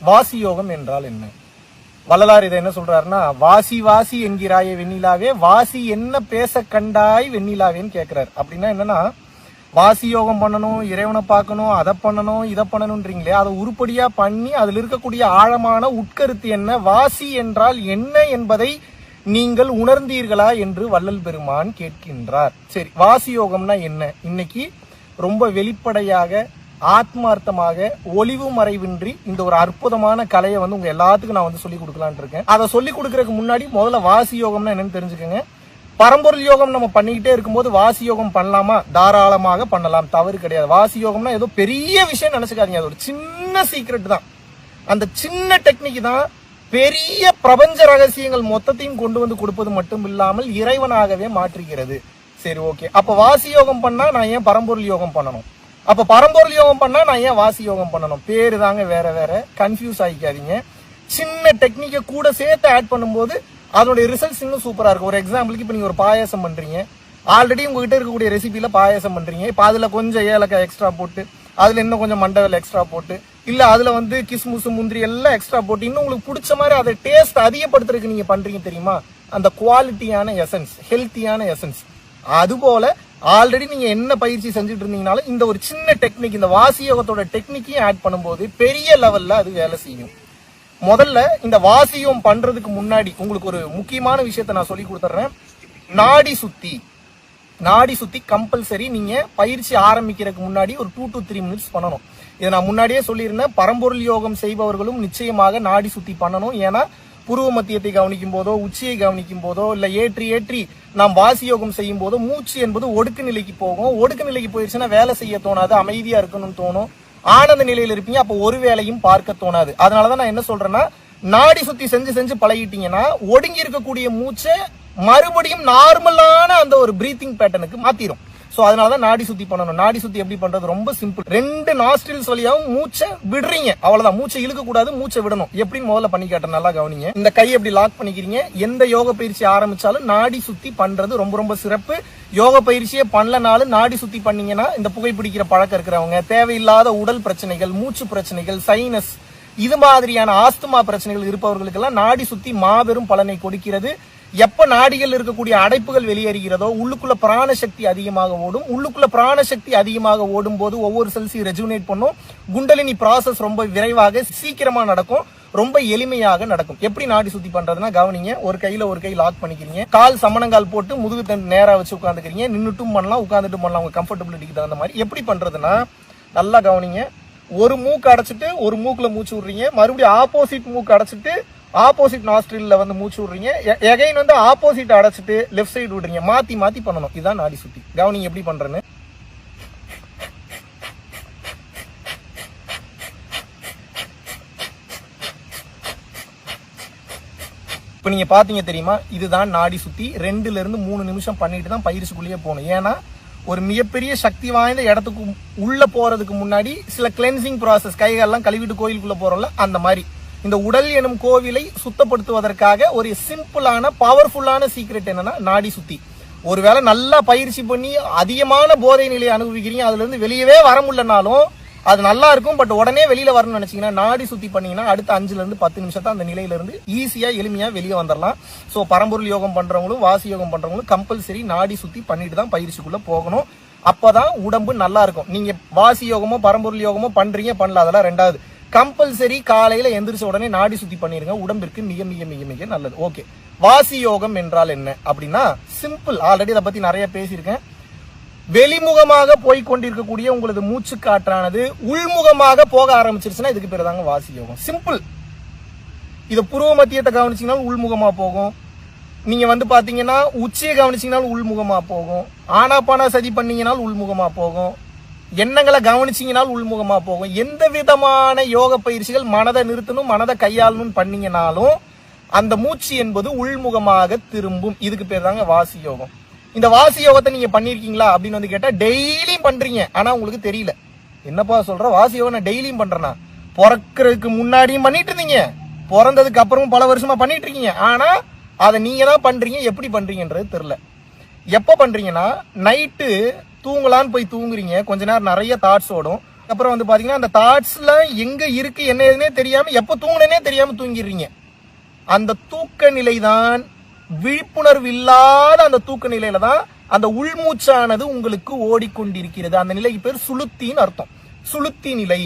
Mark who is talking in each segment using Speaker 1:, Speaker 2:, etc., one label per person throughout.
Speaker 1: வாசி யோகம் என்றால் என்ன? வள்ளலார் இதை என்ன சொல்றாருன்னா, வாசி வாசி என்கிறாயே வெண்ணிலாவே, வாசி என்ன பேச கண்டாய் வெண்ணிலாவேன்னு கேட்கிறாரு. அப்படின்னா என்னன்னா, வாசி யோகம் பண்ணணும், இறைவனை பார்க்கணும், அதை பண்ணணும், இதை பண்ணணும்ன்றீங்களே, அதை உருப்படியா பண்ணி அதில் இருக்கக்கூடிய ஆழமான உட்கருத்து என்ன, வாசி என்றால் என்ன என்பதை நீங்கள் உணர்ந்தீர்களா என்று வள்ளல் பெருமான் கேட்கின்றார். சரி, வாசி யோகம்னா என்ன? இன்னைக்கு ரொம்ப வெளிப்படையாக ஆத்மார்த்தமாக ஒளிவு மறைவின்றி இந்த ஒரு அற்புதமான கலையை வந்து உங்க எல்லாத்துக்கும் நான் வந்து சொல்லி கொடுக்கலான் இருக்கேன். அதை சொல்லி கொடுக்கறதுக்கு முன்னாடி முதல்ல வாசி யோகம்னா என்னன்னு தெரிஞ்சுக்கோங்க. பரம்பொருள் யோகம் நம்ம பண்ணிக்கிட்டே இருக்கும்போது வாசி யோகம் பண்ணலாமா? தாராளமாக பண்ணலாம், தவறு கிடையாது. வாசி யோகம்னா ஏதோ பெரிய விஷயம் நினைச்சுக்காதீங்க, அது ஒரு சின்ன சீக்ரெட் தான். அந்த சின்ன டெக்னிக் தான் பெரிய பிரபஞ்ச ரகசியங்கள் மொத்தத்தையும் கொண்டு வந்து கொடுப்பது மட்டும் இல்லாமல் இறைவனாகவே மாற்றுகிறது. சரி, ஓகே. அப்ப வாசி யோகம் பண்ணா நான் ஏன் பரம்பொருள் யோகம் பண்ணணும்? அப்ப பரம்பொருள் யோகம் பண்ணா நான் ஏன் வாசி யோகம் பண்ணணும்? பேரு தாங்க வேற வேற, கன்ஃபியூஸ் ஆகிக்காதீங்க. சின்ன டெக்னிக்கை கூட சேர்த்து ஆட் பண்ணும்போது அதனுடைய ரிசல்ட்ஸ் இன்னும் சூப்பரா இருக்கும். ஒரு எக்ஸாம்பிளுக்கு இப்ப நீங்க ஒரு பாயாசம் பண்றீங்க, ஆல்ரெடி உங்ககிட்ட இருக்கக்கூடிய ரெசிபியில பாயாசம் பண்றீங்க. இப்ப அதுல கொஞ்சம் ஏலக்காய் எக்ஸ்ட்ரா போட்டு, அதுல இன்னும் கொஞ்சம் மண்டவெல் எக்ஸ்ட்ரா போட்டு, இல்ல அதுல வந்து கிஸ்முசு முந்திரி எல்லாம் எக்ஸ்ட்ரா போட்டு இன்னும் உங்களுக்கு பிடிச்ச மாதிரி அதை டேஸ்ட் அதிகப்படுத்துறதுக்கு நீங்க பண்றீங்க தெரியுமா? அந்த குவாலிட்டியான எசன்ஸ், ஹெல்த்தியான எசன்ஸ். அதுபோல ஆல்ரெடி நீங்க என்ன பயிற்சி செஞ்சுட்டு இருந்தீங்கனாலும் இந்த ஒரு சின்ன டெக்னிக், இந்த வாசி யோகத்தோட டெக்னிக்கையும் ஆட் பண்ணும்போது பெரிய லெவல்ல அது வேலை செய்யும். முதல்ல இந்த வாசியம் பண்றதுக்கு முன்னாடி உங்களுக்கு ஒரு முக்கியமான விஷயத்த நான் சொல்லி கொடுத்துறேன். நாடி சுத்தி கம்பல்சரி நீங்க பயிற்சி ஆரம்பிக்கிறதுக்கு முன்னாடி ஒரு 2 to 3 minutes பண்ணணும். இதை நான் முன்னாடியே சொல்லியிருந்தேன். பரம்பொருள் யோகம் செய்பவர்களும் நிச்சயமாக நாடி சுத்தி பண்ணணும். ஏன்னா புருவ மத்தியத்தை கவனிக்கும் போதோ, உச்சியை கவனிக்கும் போதோ, இல்ல ஏற்றி நாம் வாசி யோகம் செய்யும் போதோ மூச்சு என்பது ஒடுக்கு நிலைக்கு போகும். ஒடுக்கு நிலைக்கு போயிடுச்சுன்னா வேலை செய்ய தோணாது, அமைதியா இருக்கணும்னு தோணும், ஆனந்த நிலையில இருப்பீங்க, அப்ப ஒரு வேலையும் பார்க்க தோணாது. அதனாலதான் நான் என்ன சொல்றேன்னா, நாடி சுத்தி செஞ்சு பழகிட்டீங்கன்னா ஒடுங்கி இருக்கக்கூடிய மூச்சை மறுபடியும் நார்மலான அந்த ஒரு பிரீத்திங் பேட்டர்னுக்கு மாத்திரும். சோ அதனாலதான் நாடி சுத்தி பண்ணணும். நாடி சுத்தி எப்படி பண்றது? ரொம்ப சிம்பிள். 2 நாஸ்ட்ரில்ஸ் வழியாவும் மூச்சை விடுறீங்க, அவ்வளவுதான். மூச்சை இழுக்க கூடாது, மூச்சை விடணும். எப்படின்னு முதல்ல பண்ணி காட்டுறேன், நல்லா கவனிங்க. இந்த கையை எப்படி லாக் பண்ணிக்கிறீங்க. எந்த யோக பயிற்சி ஆரம்பிச்சாலும் நாடி சுத்தி பண்றது ரொம்ப ரொம்ப சிறப்பு. யோக பயிற்சியே பண்ணலனாலும் நாடி சுத்தி பண்ணீங்கன்னா, இந்த புகைப்பிடிக்கிற பழக்கம் இருக்கிறவங்க, தேவையில்லாத உடல் பிரச்சனைகள், மூச்சு பிரச்சனைகள், சைனஸ், இது மாதிரியான ஆஸ்துமா பிரச்சனைகள் இருப்பவர்களுக்கு எல்லாம் நாடி சுத்தி மாபெரும் பலனை கொடுக்கிறது. எப்ப நாடிகள் இருக்கக்கூடிய அடைப்புகள் வெளியேறுகிறதோ உள்ளுக்குள்ள பிராணசக்தி அதிகமாக ஓடும். உள்ளுக்குள்ள பிராணசக்தி அதிகமாக ஓடும் போது ஒவ்வொரு செல்ஸையும் ரெஜுனேட் பண்ணும். குண்டலினி ப்ராசஸ் ரொம்ப விரைவாக சீக்கிரமா நடக்கும், ரொம்ப எளிமையாக நடக்கும். எப்படி நாடி சுத்தி பண்றதுன்னா கவனிங்க. ஒரு கையில ஒரு கை லாக் பண்ணிக்கிறீங்க, கால் சமணங்கால் போட்டு முதுகு நேரா வச்சு உட்காந்துக்கிறீங்க. நின்னுட்டும் பண்ணலாம், உட்காந்துட்டும் பண்ணலாம், உங்க கம்ஃபர்டபிலிட்டிக்கு தகுந்த மாதிரி. எப்படி பண்றதுன்னா நல்லா கவனிங்க. ஒரு மூக்கு அடைச்சிட்டு ஒரு மூக்குல மூச்சு விடுறீங்க, மறுபடியும் ஆப்போசிட் மூக்கு அடைச்சிட்டு ஆப்போசிட் நாஸ்ட்ரில்ல வந்து மூச்சு விடுறீங்க, எகைன் வந்து ஆப்போசிட் அடைச்சிட்டு லெஃப்ட் சைடு விடுறீங்க. மாத்தி பண்ணணும். இதுதான் நாடி சுத்தி. கவனிங்க எப்படி பண்றேன்னு. இப்ப நீங்க பாத்தீங்க தெரியுமா, இதுதான் நாடி சுத்தி. 2 to 3 நிமிஷம் பண்ணிட்டு தான் பயிற்சிக்குள்ளேயே போகணும். ஏன்னா ஒரு மிகப்பெரிய சக்தி வாய்ந்த இடத்துக்கு உள்ள போறதுக்கு முன்னாடி சில கிளென்சிங் ப்ராசஸ், கைகள்லாம் கழுவிட்டு கோயிலுக்குள்ள போறோம்ல, அந்த மாதிரி இந்த உடல் எனும் கோவிலை சுத்தப்படுத்துவதற்காக ஒரு சிம்பிளான பவர்ஃபுல்லான சீக்ரெட் என்னன்னா நாடி சுத்தி. ஒருவேளை நல்லா பயிற்சி பண்ணி அதிகமான போதை நிலையை அனுபவிக்கிறீங்க, அதுல இருந்து வெளியவே வர முடியலனாலும் அது நல்லா இருக்கும். பட் உடனே வெளியில வரணும்னு நினைச்சீங்கன்னா நாடி சுத்தி பண்ணீங்கன்னா அடுத்த 5 to 10 நிமிஷம் அந்த நிலையில இருந்து ஈஸியா எளிமையா வெளியே வந்துடலாம். சோ பரம்பொருள் யோகம் பண்றவங்களும் வாசி யோகம் பண்றவங்களும் கம்பல்சரி நாடி சுத்தி பண்ணிட்டு தான் பயிற்சிக்குள்ள போகணும். அப்பதான் உடம்பு நல்லா இருக்கும். நீங்க வாசி யோகமோ பரம்பொருள் யோகமோ பண்றீங்க பண்ணல, அதெல்லாம் ரெண்டாவது. கம்பல்சரி காலையில எந்திரிச்ச உடனே நாடி சுத்தி பண்ணிருங்க, உடம்பிற்கு மிக மிக மிக மிக நல்லது. ஓகே, வாசி யோகம் என்றால் என்ன அப்படின்னா சிம்பிள். ஆல்ரெடி அதை பத்தி நிறைய பேசியிருக்கேன். வெளிமுகமாக போய்கொண்டிருக்கக்கூடிய உங்களது மூச்சு காற்றானது உள்முகமாக போக ஆரம்பிச்சிருச்சுன்னா இதுக்கு பேர் தாங்க வாசி யோகம். சிம்பிள். இத புருவ மத்தியத்தை கவனிச்சீங்கன்னாலும் உள்முகமா போகும். நீங்க வந்து பாத்தீங்கன்னா உச்சியை கவனிச்சீங்கன்னாலும் உள்முகமா போகும். ஆனாபானா சதி பண்ணீங்கன்னாலும் உள்முகமா போகும். எண்ணங்களை கவனிச்சீங்கனாலும் உள்முகமா போகும். எந்த விதமான யோக பயிற்சிகள் மனதை நிறுத்தணும், மனதை கையாளணும் பண்ணீங்கனாலும் அந்த மூச்சு என்பது உள்முகமாக திரும்பும். இதுக்கு பேர் தாங்க வாசி யோகம். இந்த வாசி யோகத்தை நீங்க பண்ணிருக்கீங்களா அப்படின்னு வந்து கேட்டா டெய்லியும் பண்றீங்க, ஆனா உங்களுக்கு தெரியல. என்னப்பா சொல்ற, வாசி யோகம் நான் டெய்லியும் பண்றேன்னா? பிறக்கிறதுக்கு முன்னாடியும் பண்ணிட்டு இருந்தீங்க, பிறந்ததுக்கு அப்புறமும் பல வருஷமா பண்ணிட்டு இருக்கீங்க, ஆனா அதை நீங்க தான் பண்றீங்க. எப்படி பண்றீங்கன்றது தெரியல. எப்ப பண்றீங்கன்னா நைட்டு தூங்கலான்னு போய் தூங்குறீங்க, கொஞ்ச நேரம் நிறைய தாட்ஸ் ஓடும். அப்புறம் வந்து பாத்தீங்கன்னா அந்த தாட்ஸ்ல எங்க இருக்கு என்ன ஏதுன்னே தெரியாம எப்ப தூங்குனே தெரியாம தூங்கிடுறீங்க. அந்த தூக்க நிலைதான் விழிப்புணர்வு இல்லாத அந்த தூக்க நிலையில தான் அந்த உள்மூச்சானது உங்களுக்கு ஓடிக்கொண்டிருக்கிறது. அந்த நிலைக்கு பேர் சுளுத்தின்னு அர்த்தம். சுளுத்தி நிலை,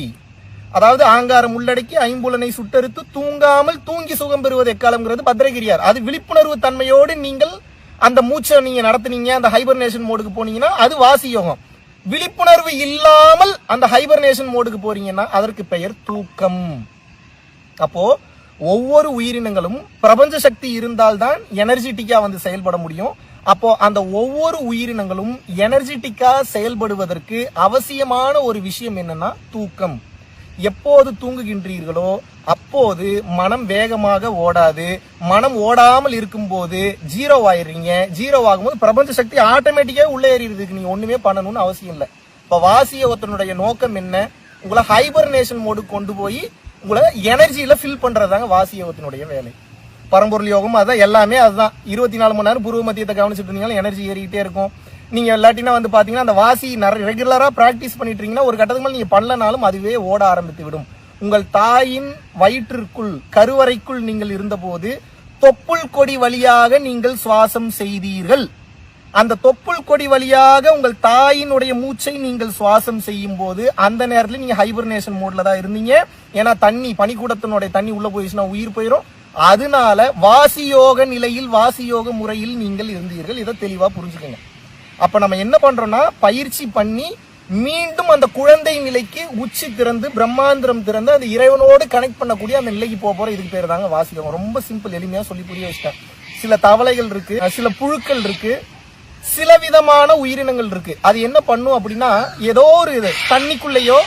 Speaker 1: அதாவது ஆங்காரம் உள்ளடக்கி ஐம்புலனை சுட்டறுத்து தூங்காமல் தூங்கி சுகம் பெறுவது எக்காலம்ங்கிறது பத்ரகிரியார். அது விழிப்புணர்வு தன்மையோடு நீங்கள் அந்த மூச்சை நீங்க நடத்துனீங்க, அந்த ஹைபர்னேஷன் மோடுக்கு போனீங்கன்னா அது வாசி யோகம். விழிப்புணர்வு இல்லாமல் அந்த ஹைபர்னேஷன் மோடுக்கு போறீங்கன்னா அதற்கு பெயர் தூக்கம். அப்போ ஒவ்வொரு உயிரினங்களும் பிரபஞ்ச சக்தி இருந்தால்தான் எனர்ஜெட்டிக்கா வந்து செயல்பட முடியும். அப்போ அந்த ஒவ்வொரு உயிரினங்களும் எனர்ஜெட்டிக்கா செயல்படுவதற்கு அவசியமான ஒரு விஷயம் என்னன்னா தூக்கம். எப்போது தூங்குகின்றீர்களோ அப்போது மனம் வேகமாக ஓடாது. மனம் ஓடாமல் இருக்கும்போது ஜீரோ ஆயிடுறீங்க. ஜீரோ ஆகும்போது பிரபஞ்ச சக்தி ஆட்டோமேட்டிக்கா உள்ள ஏறிடுறதுக்கு நீங்க ஒண்ணுமே பண்ணணும்னு அவசியம் இல்லை. இப்ப வாசி யோகத்தினுடைய நோக்கம் என்ன? உங்களை ஹைபர்னேஷன் மோடு கொண்டு போய் உங்களை எனர்ஜியில ஃபில் பண்றதாங்க வாசி யோகத்தினுடைய வேலை. பரம்பொருள் யோகம் அதான், எல்லாமே அதுதான். 24 மணி நேரம் பூர்வ மத்தியத்தை கவனிச்சுட்டு இருந்தீங்கன்னா எனர்ஜி ஏறிக்கிட்டே இருக்கும். நீங்க இல்லாட்டினா வந்து பாத்தீங்கன்னா அந்த வாசி ரெகுலரா பிராக்டிஸ் பண்ணிட்டு இருக்கீங்கன்னா ஒரு கட்டத்துக்கு மேல நீங்க பண்ணலனாலும் அதுவே ஓட ஆரம்பித்து விடும். உங்கள் தாயின் வயிற்றிற்குள் கருவறைக்குள் நீங்கள் இருந்தபோது தொப்புள் கொடி வழியாக நீங்கள் சுவாசம் செய்தீர்கள். அந்த தொப்புள் கொடி வழியாக உங்கள் தாயினுடைய மூச்சை நீங்கள் சுவாசம் செய்யும் போது அந்த நேரத்தில் நீங்க ஹைபர்னேஷன் மோட்ல தான் இருந்தீங்க. ஏன்னா தண்ணி பனிக்கூடத்தினுடைய தண்ணி உள்ள போயிடுச்சுன்னா உயிர் போயிடும். அதனால வாசியோக நிலையில் வாசியோக முறையில் நீங்கள் இருந்தீர்கள். இதை தெளிவா புரிஞ்சுக்கங்க. அப்ப நம்ம என்ன பண்றோம்னா பயிற்சி பண்ணி மீண்டும் அந்த குழந்தை நிலைக்கு உச்சி திறந்து பிரம்மாந்திரம் திறந்து அந்த இறைவனோடு கனெக்ட் பண்ணக்கூடிய அந்த நிலைக்கு போற இதுக்கு பேர் தாங்க வாசியோகம். ரொம்ப சிம்பிள், எளிமையா சொல்லி புரிய வச்சிட்டேன். சில தவளைகள் இருக்கு, சில புழுக்கள் இருக்கு, சில விதமான உயிரினங்கள் இருக்கு. அது என்ன பண்ணும் அப்படின்னா ஏதோ ஒரு இது தண்ணிக்குள்ளேயோ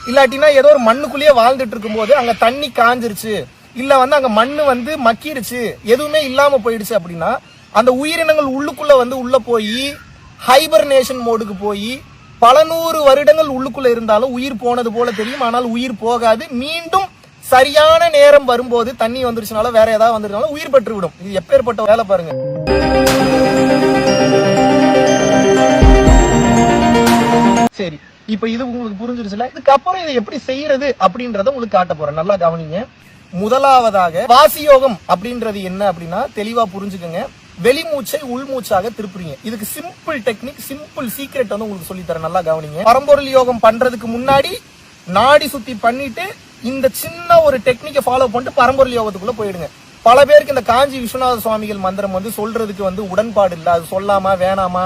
Speaker 1: இல்லாட்டினா ஏதோ ஒரு மண்ணுக்குள்ளேயே வாழ்ந்துட்டு இருக்கும் போது அங்க தண்ணி காஞ்சிருச்சு இல்ல வந்து அங்க மண்ணு வந்து மக்கிருச்சு எதுவுமே இல்லாம போயிடுச்சு அப்படின்னா அந்த உயிரினங்கள் உள்ளுக்குள்ள வந்து உள்ள போய் ஹைபர்னேஷன் மோடுக்கு போய் பல நூறு வருடங்கள் உள்ளுக்குள்ள இருந்தாலும் உயிர் போனது போல தெரியும். ஆனால் உயிர் போகாது. மீண்டும் சரியான நேரம் வரும்போது தண்ணி வந்துருச்சுனால வேற ஏதாவது வந்துருச்சுனால உயிர் பெற்று விடும். இது எப்பேற்பட்ட வேலை பாருங்க. சரி, இப்ப இது உங்களுக்கு புரிஞ்சிருச்சுல. இதுக்கப்புறம் இதை எப்படி செய்யறது அப்படின்றத உங்களுக்கு காட்ட போறேன். நல்லா கவனிங்க. முதலாவதாக வாசியோகம் அப்படின்றது என்ன அப்படின்னா தெளிவா புரிஞ்சுக்கங்க. வெளிமூச்சை உள்மூச்சாக திருப்புறீங்க. இதுக்கு சிம்பிள் டெக்னிக், சிம்பிள் சீக்ரெட் வந்து உங்களுக்கு சொல்லி தரேன். நல்லா கவனிங்க. பரம்பொருள் யோகம் பண்றதுக்கு முன்னாடி நாடி சுத்தி பண்ணிட்டு இந்த சின்ன ஒரு டெக்னிக்கை ஃபாலோ பண்ணிட்டு பரம்பொருள் யோகத்துக்குள்ள போயிடுங்க. பல பேருக்கு இந்த காஞ்சி விஸ்வநாத சுவாமிகள் மந்திரம் வந்து சொல்றதுக்கு வந்து உடன்பாடு இல்லை. அது சொல்லாமா வேணாமா,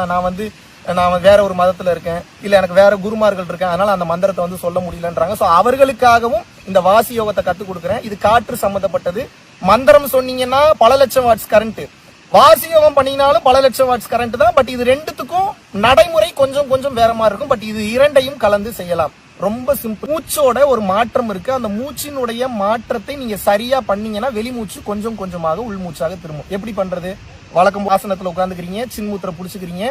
Speaker 1: நான் வேற ஒரு மதத்துல இருக்கேன், இல்ல எனக்கு வேற குருமார்கள் இருக்கேன், அதனால அந்த மந்திரத்தை வந்து சொல்ல முடியலன்றாங்க. சோ அவர்களுக்காகவும் இந்த வாசி யோகத்தை கத்துக் கொடுக்குறேன். இது காற்று சம்பந்தப்பட்டது. மந்திரம் சொன்னீங்கன்னா பல லட்சம் வாட்ஸ் கரண்ட், வாசி யோகம் பண்ணீங்கனாலும் பல லட்சம் வாட்ஸ் கரண்ட் தான். பட் இது ரெண்டுத்துக்கும் நடைமுறை கொஞ்சம் கொஞ்சம் வேற மாதிரி இருக்கும். பட் இது இரண்டையும் கலந்து செய்யலாம். ரொம்ப சிம்பிள். மூச்சோட ஒரு மாற்றம் இருக்கு. அந்த மூச்சினுடைய மாற்றத்தை நீங்க சரியா பண்ணீங்கன்னா வெளிமூச்சு கொஞ்சம் கொஞ்சமாக உள்மூச்சாக திரும்பும். எப்படி பண்றது? வழக்கம் ஆசனத்துல உட்காந்துக்கிறீங்க, சின்மூத்திர புடிச்சுக்கிறீங்க.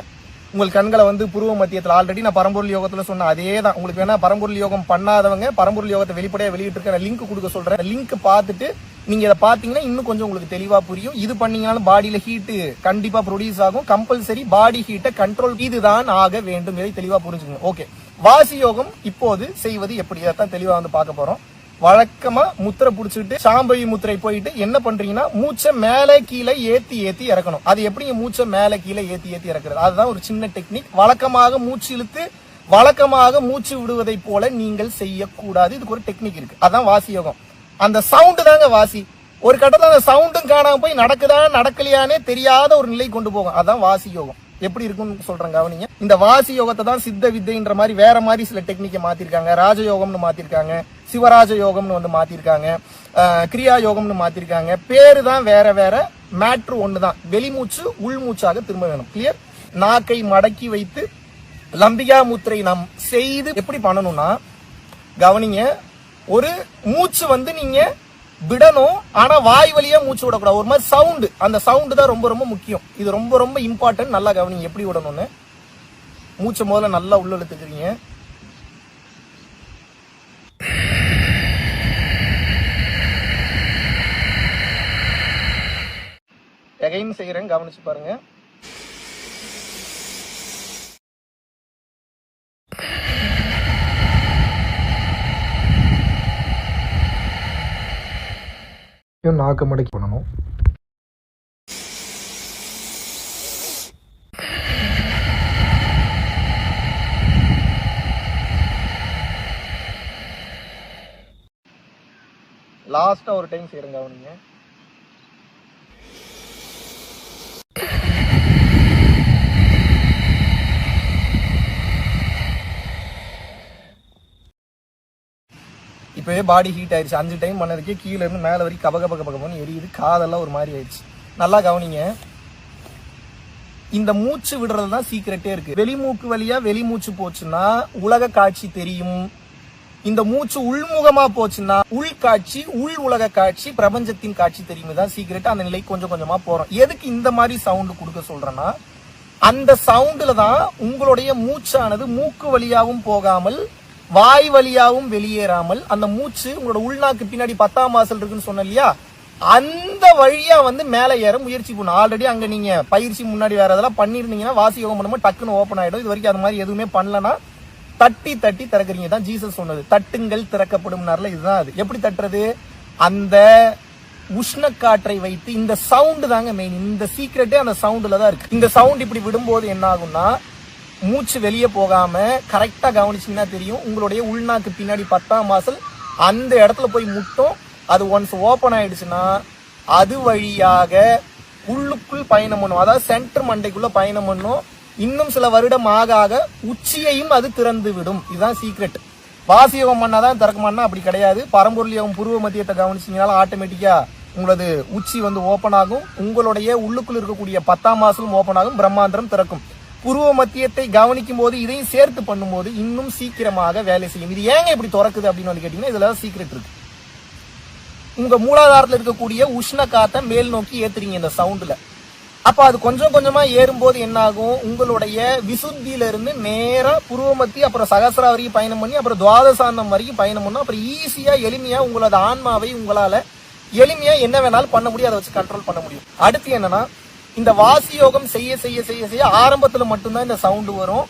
Speaker 1: உங்கள் கண்களை வந்து புருவ மத்தியத்தில் ஆல்ரெடி நான் பரம்பொருள் யோகத்துல சொன்ன அதே தான். உங்களுக்கு வேணா பரம்பொருள் யோகம் பண்ணாதவங்க பரம்பொருள் யோகத்தை வெளிப்படையா வெளியிட்டு இருக்க லிங்க் கொடுக்க சொல்றேன். லிங்க் பார்த்துட்டு நீங்க இதை பாத்தீங்கன்னா இன்னும் கொஞ்சம் உங்களுக்கு தெளிவா புரியும். இது பண்ணீங்கனாலும் பாடியில ஹீட் கண்டிப்பா ப்ரொடியூஸ் ஆகும். கம்பல்சரி பாடி ஹீட்டை கண்ட்ரோல் இதுதான் ஆக வேண்டும். இதை தெளிவா புரிஞ்சுக்கணும். ஓகே, வாசி யோகம் இப்போது செய்வது எப்படி தான் தெளிவா வந்து பார்க்க போறோம். வழக்கமா முத்திரை புடிச்சுட்டு சாம்பவி முத்திரை போயிட்டு என்ன பண்றீங்கன்னா மூச்சை மேலே கீழே ஏத்தி ஏத்தி இறக்கணும். அது எப்படிங்க மூச்சை மேலே கீழே ஏத்தி ஏத்தி இறக்குறது? அதுதான் ஒரு சின்ன டெக்னிக். வழக்கமாக மூச்சு இழுத்து வழக்கமாக மூச்சு விடுவதை போல நீங்கள் செய்யக்கூடாது. இதுக்கு ஒரு டெக்னிக் இருக்கு. அதான் வாசி யோகம். அந்த சவுண்டு தாங்க வாசி. ஒரு கட்டத்துல அந்த சவுண்டும் காணாம போய் நடக்குதா நடக்கலையானே தெரியாத ஒரு நிலை கொண்டு போகும். அதான் வாசி யோகம். எப்படி இருக்குன்னு சொல்றேன் கவனிங்க. இந்த வாசி யோகத்தை தான் சித்த வித்தைன்ற மாதிரி வேற மாதிரி சில டெக்னிக்கை மாத்திருக்காங்க. ராஜயோகம்னு மாத்திருக்காங்க, சிவராஜ யோகம்னு வந்து மாத்திருக்காங்க, கிரியா யோகம்னு மாத்திருக்காங்க. பேரு தான் வேற வேற, மேட்ரு ஒண்ணுதான். வெளிமூச்சு உள்மூச்சாக திரும்ப வேணும். கிளியர்? நாக்கை மடக்கி வைத்து லம்பிகா முத்திரை நாம் செய்து எப்படி பண்ணணும்னா கவனிங்க. ஒரு மூச்சு வந்து நீங்க விடணும், ஆனா வாய் வழியா மூச்சு விடக்கூடாது. ஒரு மாதிரி சவுண்டு, அந்த சவுண்டு தான் ரொம்ப ரொம்ப முக்கியம். இது ரொம்ப ரொம்ப இம்பார்ட்டன்ட். நல்லா கவனிங்க எப்படி விடணும்னு. மூச்சை முதல்ல நல்லா உள்ள இழுத்துக்கிறீங்க. எகைன் செய்யறேன், கவனிச்சு பாருங்க. நாக்கு மடக்கி பண்ணணும். லாஸ்டா ஒரு டைம் செய்யுங்க அவனுங்க. இப்பவே பாடி ஹீட் ஆயிடுச்சு. 5 டைம் பண்ணதுக்கே கீழே இருந்து மேலே வரைக்கும் கபகபகபகன்னு எரியுது. காதெல்லாம் ஒரு மாதிரி ஆயிடுச்சு. நல்லா கவனிங்க. இந்த மூச்சு விடுறது தான் சீக்கிரட்டே இருக்கு. வெளிமூக்கு வழியா வெளிமூச்சு போச்சுன்னா உலக காட்சி தெரியும். இந்த மூச்சு உள்முகமா போச்சுன்னா உள் காட்சி, உள் உலக காட்சி, பிரபஞ்சத்தின் காட்சி தெரியும். தான் சீக்கிரட். அந்த நிலைக்கு கொஞ்சம் கொஞ்சமா போறோம். எதுக்கு இந்த மாதிரி சவுண்டு கொடுக்க சொல்றேன்னா, அந்த சவுண்டுல தான் உங்களுடைய மூச்சானது மூக்கு வழியாவும் போகாமல் வாய் வழியாவும் வெளியேறாமல் அந்த மூச்சு உங்களோட உள்நாக்கு பின்னாடி 10ஆம் வாசல் இருக்குன்னு சொன்ன இல்லையா, அந்த வழியா மேல ஏற முயற்சி பண்ணும். ஆல்ரெடி அங்க நீங்க பயிற்சி முன்னாடி வேற அதெல்லாம் பண்ணிருந்தீங்கன்னா வாசி யோகம் பண்ணும்போது டக்குன்னு ஓப்பன் ஆயிடும். இது வரைக்கும் அது மாதிரி எதுவுமே பண்ணலன்னா தட்டி தட்டி திறக்கிறீங்க. தான் ஜீசஸ் சொன்னது, தட்டுங்கள் திறக்கப்படும். இதுதான் அது. எப்படி தட்டுறது? அந்த உஷ்ண காற்றை வைத்து. இந்த சவுண்டு தாங்க மெயின். இந்த சீக்கிரட்டே அந்த சவுண்டுல தான் இருக்கு. இந்த சவுண்ட் இப்படி விடும்போது என்ன ஆகும்னா, மூச்சு வெளியே போகாம கரெக்டா கவனிச்சீங்கன்னா தெரியும், உங்களுடைய உள்நாக்கு பின்னாடி 10ஆம் வாசல் அந்த இடத்துல போய் முட்டும். அது ஒன்ஸ் ஓபன் ஆயிடுச்சுன்னா அது வழியாக உள்ளுக்குள் பயணம் பண்ணும். அதாவது சென்டர் மண்டைக்குள்ள பயணம் பண்ணும். இன்னும் சில வருடம் ஆக ஆக உச்சியையும் அது திறந்து விடும். இதுதான் சீக்ரெட். வாசியோகம் பண்ணாதான் திறக்குமான்னா அப்படி கிடையாது. பரம்பொருள் யோகம் புருவ மத்தியத்தை கவனிச்சீங்கனாலும் ஆட்டோமேட்டிக்கா உங்களது உச்சி ஓபன் ஆகும். உங்களுடைய உள்ளுக்குள் இருக்கக்கூடிய 10ஆம் வாசலும் ஓபன் ஆகும். பிரம்மாந்திரம் திறக்கும். புருவ மத்தியத்தை கவனிக்கும் போது இதையும் சேர்த்து பண்ணும்போது இன்னும் சீக்கிரமாக வேலை செய்யும். இது ஏங்க இப்படி திறக்குது அப்படின்னு கேட்டீங்கன்னா இதுல சீக்ரெட் இருக்கு. உங்க மூலாதாரத்தில் இருக்கக்கூடிய உஷ்ண காத்தை மேல் நோக்கி ஏத்துறீங்க இந்த சவுண்ட்ல. அப்ப அது கொஞ்சம் கொஞ்சமா ஏறும்போது என்ன ஆகும், உங்களுடைய விசுத்தியில இருந்து நேரா புருவ மத்தி, அப்புறம் சகசிரா வரைக்கும் பயணம் பண்ணி, அப்புறம் துவாதசாந்தம் வரைக்கும் பயணம் பண்ணும். அப்புறம் ஈஸியா எளிமையா உங்களோட ஆன்மாவை உங்களால எளிமையா என்ன வேணாலும் பண்ண முடியும். அதை வச்சு கண்ட்ரோல் பண்ண முடியும். அடுத்து என்னன்னா, இந்த வாசி யோகம் செய்ய செய்ய செய்ய செய்ய ஆரம்பத்துல மட்டும்தான் இந்த சவுண்டு வரும்.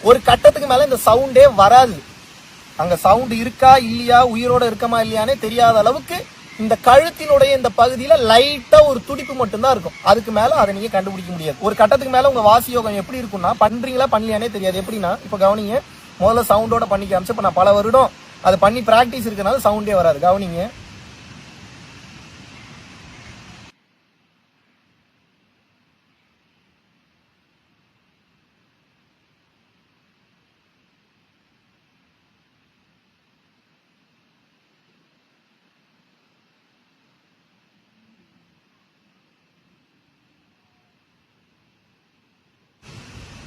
Speaker 1: ஒரு கட்டத்துக்கு மேல இந்த சவுண்டே வராது. அங்க சவுண்ட் இருக்கா இல்லையா, உயிரோட இருக்கமா இல்லையானே தெரியாத அளவுக்கு இந்த கழுத்தினுடைய இந்த பகுதியில லைட்டா ஒரு துடிப்பு மட்டும்தான் இருக்கும். அதுக்கு மேல அதை நீங்க கண்டுபிடிக்க முடியாது. ஒரு கட்டத்துக்கு மேல உங்க வாசி யோகம் எப்படி இருக்கும்னா, பண்றீங்களா பண்ணலையானே தெரியாது. எப்படின்னா, இப்ப கவனிங்க, முதல்ல சவுண்டோட பண்ணி காமிச்சு. இப்ப நான் பல வருடம் அதை பண்ணி பிராக்டிஸ் இருக்கனால சவுண்டே வராது. கவனிங்க.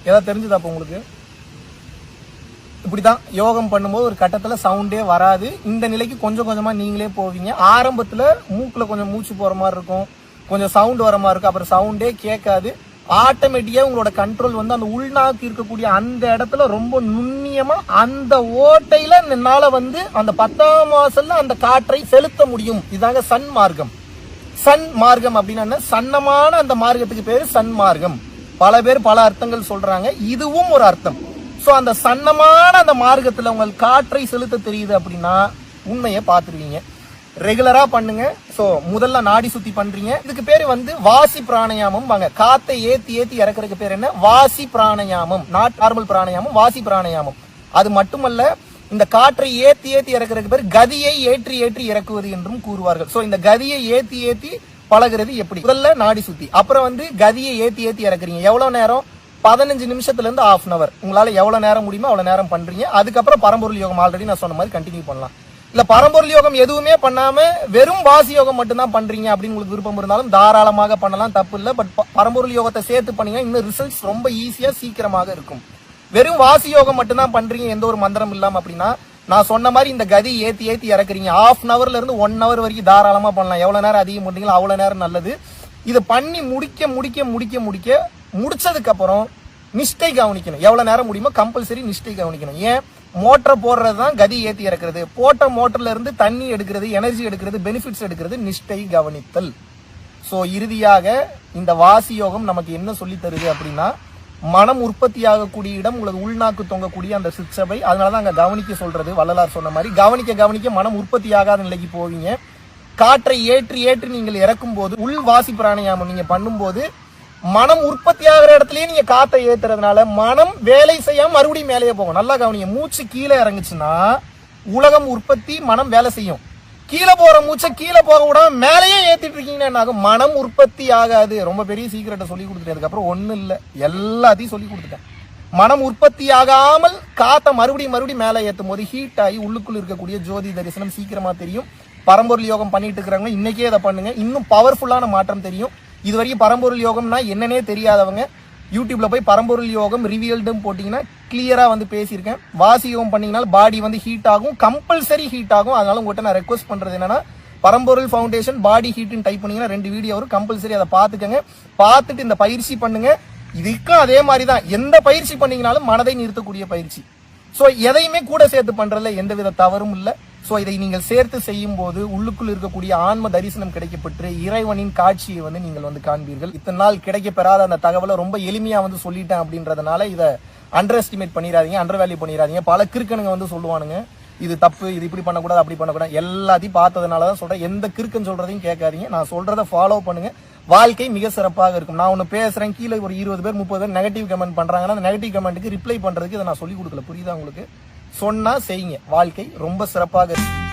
Speaker 1: ஏதாவது தெரிஞ்சுதா அப்ப உங்களுக்கு? இப்படிதான் யோகம் பண்ணும்போது ஒரு கட்டத்துல சவுண்டே வராது. இந்த நிலைக்கு கொஞ்சம் கொஞ்சமா நீங்களே போவீங்க. ஆரம்பத்துல மூக்குல கொஞ்சம் மூச்சு போற மாதிரி இருக்கும், கொஞ்சம் சவுண்ட் வர மாதிரி இருக்கும், அப்புறம் சவுண்டே கேட்காது. ஆட்டோமேட்டிக்கா உங்களோட கண்ட்ரோல் அந்த உள்நாக்கு இருக்கக்கூடிய அந்த இடத்துல ரொம்ப நுண்ணியமா அந்த ஓட்டையில என்னால அந்த 10ஆம் வாசல்ல அந்த காற்றை செலுத்த முடியும். இதாங்க சன் மார்க்கம். சன் மார்க்கம் அப்படின்னா சன்னமான அந்த மார்க்கத்துக்கு பேரு சன் மார்க்கம். பல பேர் பல அர்த்தங்கள் சொல்றாங்க. இதுவும் ஒரு அர்த்தம். சோ அந்த சன்னமான அந்த மார்க்கத்துல உங்களுக்கு காற்றை செலுத்த தெரியுது அப்படின்னா உண்மையை பார்த்துருவீங்க. ரெகுலரா பண்ணுங்க. சோ முதல்ல நாடி சுத்தி பண்றீங்க. இதுக்கு பேரு வாசி பிராணயாமம். வாங்க, காத்தை ஏத்தி ஏத்தி இறக்குறதுக்கு பேர் என்ன? வாசி பிராணயாமம். நாட் நார்மல் பிராணயாமம், வாசி பிராணயாமம். அது மட்டுமல்ல, இந்த காற்றை ஏத்தி ஏத்தி இறக்குறதுக்கு பேர் கதியை ஏற்றி ஏற்றி இறக்குவது என்றும் கூறுவார்கள். சோ இந்த கதியை ஏத்தி ஏத்தி பழகிறது எப்படி? முதல்ல நாடி சுத்தி, அப்புறம் கதியை ஏத்தி ஏத்தி இறக்குறீங்க. எவ்வளவு நேரம்? 15 நிமிஷத்துல இருந்து ½ hour. உங்களால எவ்வளவு நேரம் முடியுமோ அவ்வளவு நேரம் பண்றீங்க. அதுக்கப்புறம் பரம்பொருள் யோகம் ஆல்ரெடி நான் சொன்ன மாதிரி கண்டினியூ பண்ணலாம். இல்ல பரம்பொருள் யோகம் எதுவுமே பண்ணாம வெறும் வாசி யோகம் மட்டும் தான் பண்றீங்க அப்படின்னு உங்களுக்கு விருப்பம் இருந்தாலும் தாராளமாக பண்ணலாம், தப்பு இல்ல. பட் பரம்பொருள் யோகத்தை சேர்த்து பண்ணீங்கன்னா இன்னும் ரிசல்ட்ஸ் ரொம்ப ஈஸியா சீக்கிரமாக இருக்கும். வெறும் வாசி யோகம் மட்டும் தான் பண்றீங்க, எந்த ஒரு மந்திரம் இல்லாம அப்படின்னா நான் சொன்ன மாதிரி இந்த கதி ஏத்தி ஏத்தி இறக்குறீங்க. ½ hourல இருந்து 1 hour வரைக்கும் தாராளமா பண்ணலாம். எவ்வளவு நேரம் அதிகம் பண்றீங்களோ அவ்வளவு நேரம் நல்லது. இதை பண்ணி முடிக்க முடிக்க முடிக்க முடிக்க முடிச்சதுக்கு அப்புறம் நிஷ்டை கவனிக்கணும். எவ்வளவு நேரம் முடியுமோ கம்பல்சரி நிஷ்டை கவனிக்கணும். ஏன்? மோட்டர் போடுறதுதான் கதி ஏத்தி இறக்குறது. போட்ட மோட்டர்ல இருந்து தண்ணி எடுக்கிறது, எனர்ஜி எடுக்கிறது, பெனிஃபிட்ஸ் எடுக்கிறது நிஷ்டை கவனித்தல். சோ இறுதியாக இந்த வாசி யோகம் நமக்கு என்ன சொல்லி தருது அப்படின்னா, மனம் உற்பத்தி ஆகக்கூடிய இடம் உங்களது உள்நாக்கு தொங்கக்கூடிய அந்த சிற்சபை. அதனாலதான் அங்க கவனிக்க சொல்றது. வள்ளலார் சொன்ன மாதிரி கவனிக்க கவனிக்க மனம் உற்பத்தி ஆகாத நிலைக்கு போவீங்க. காற்றை ஏற்றி ஏற்றி நீங்கள் இறக்கும் போது உள் வாசி பிராணாயாமம் நீங்க பண்ணும்போது மனம் உற்பத்தி ஆகிற இடத்துலயே நீங்க காத்தை ஏத்துறதுனால மனம் வேலை செய்யாம மறுபடியும் மேலேயே போகும். நல்லா கவனிங்க, மூச்சு கீழே இறங்குச்சுன்னா உலகம் உற்பத்தி, மனம் வேலை செய்யும். கீழே போற மூச்சை கீழே போக விடாம மேலேயே ஏத்திட்டு இருக்கீங்கன்னா என்ன ஆகும்? மனம் உற்பத்தி ஆகாது. ரொம்ப பெரிய சீக்கிரட்டை சொல்லி கொடுத்துட்டேன். அதுக்கப்புறம் ஒண்ணு இல்ல, எல்லாத்தையும் சொல்லி கொடுத்துட்டேன். மனம் உற்பத்தி ஆகாமல் காத்த மறுபடியும் மேலே ஏற்றும் போது ஹீட் ஆகி உள்ளுக்குள் இருக்கக்கூடிய ஜோதி தரிசனம் சீக்கிரமா தெரியும். பரம்பொருள் யோகம் பண்ணிட்டு இருக்கிறவங்க இன்னைக்கே இதை பண்ணுங்க, இன்னும் பவர்ஃபுல்லான மாற்றம் தெரியும். இது வரைக்கும் பரம்பொருள் யோகம்னா என்னன்னே தெரியாதவங்க யூடியூப்ல போய் பரம்பொருள் யோகம் ரிவீல்டும் போட்டீங்கன்னா கிளியரா வந்து பேசியிருக்கேன். வாசி யோகம் பண்ணீங்கன்னா பாடி வந்து ஹீட் ஆகும், கம்பல்சரி ஹீட் ஆகும். அதனால உங்கள்கிட்ட நான் ரெக்வஸ்ட் பண்றது என்னன்னா, பரம்பொருள் ஃபவுண்டேஷன் பாடி ஹீட்னு டைப் பண்ணீங்கன்னா 2 வீடியோ வரும், கம்பல்சரி அதை பார்த்துக்கங்க. பார்த்துட்டு இந்த பயிற்சி பண்ணுங்க. இதுக்கும் அதே மாதிரி தான், எந்த பயிற்சி பண்ணீங்கனாலும் மனதை நிறுத்தக்கூடிய பயிற்சி. சோ எதையுமே கூட சேர்த்து பண்றதுல எந்தவித தவறும் இல்லை. சோ இதை நீங்கள் சேர்த்து செய்யும் போது உள்ளுக்குள் இருக்கக்கூடிய ஆன்ம தரிசனம் கிடைக்கப்பெற்று இறைவனின் காட்சியை வந்து நீங்கள் வந்து காண்பீர்கள். இத்தனை நாள் கிடைக்கப்பெறாத அந்த தகவலை ரொம்ப எளிமையா வந்து சொல்லிட்டேன் அப்படின்றதுனால இதை அண்டர் எஸ்டிமேட் பண்ணிடாதீங்க, அண்டர் வேல்யூ பண்ணிடாதீங்க. பல கிறுக்கனுங்க வந்து சொல்லுவானுங்க, இது தப்பு, இது இப்படி பண்ணக்கூடாது, அப்படி பண்ணக்கூடாது. எல்லாத்தையும் பார்த்ததுனாலதான் சொல்றேன். எந்த கிறுக்கன் சொல்றதையும் கேட்காதீங்க, நான் சொல்றதை ஃபாலோ பண்ணுங்க. வாழ்க்கை மிக சிறப்பாக இருக்கும். நான் ஒன்னு பேசுறேன், கீழே ஒரு 20 பேர் 30 பேர் நெகட்டிவ் கமெண்ட் பண்றாங்கன்னா அந்த நெகட்டிவ் கமெண்ட்டுக்கு ரிப்ளை பண்றதுக்கு இதை நான் சொல்லி கொடுக்கல. புரியுதா உங்களுக்கு? சொன்னா செய்யுங்க, வாழ்க்கை ரொம்ப சிறப்பாக இருக்கும்.